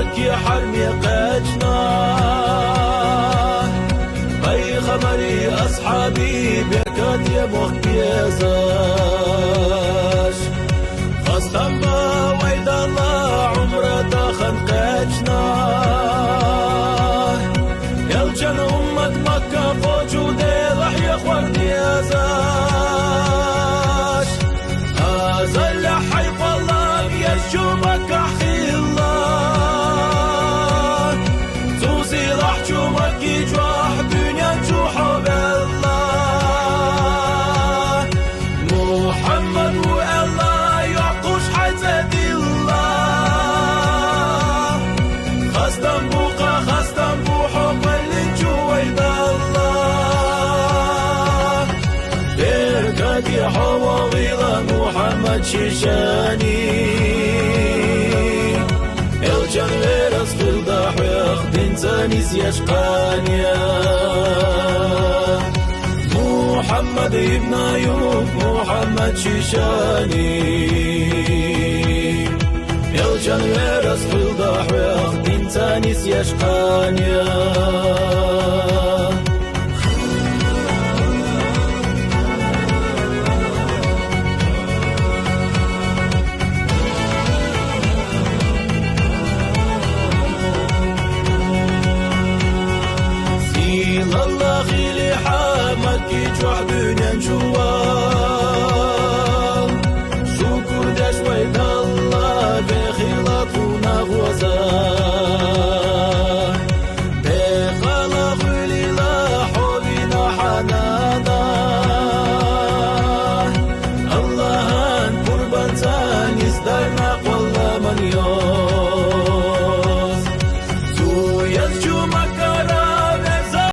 مكي حرمي قجنا بي خمري أصحابي بيكات يا مخبيزاش خاصة با ويد الله عمره داخن قجنا يلجن أمة مكة فوجودي ضحية خوردي أزاش هذا اللي حيف الله يشجو مكة خيلا توزي ضحجو مكي جواح دنيا جوحو بالله محمد والله يعطوش حيزة الله خاصة بوقا خاصة بوحو اللي جويد الله بركاتي حواضيلا محمد شيشاني الجن غيرس في الضحية تنسانيس يشقانيا محمد ابن أيوب محمد شيشاني الجن غيرس في الضحية تنسانيس يشقانيا الله خيلي حامك يجوع دنيا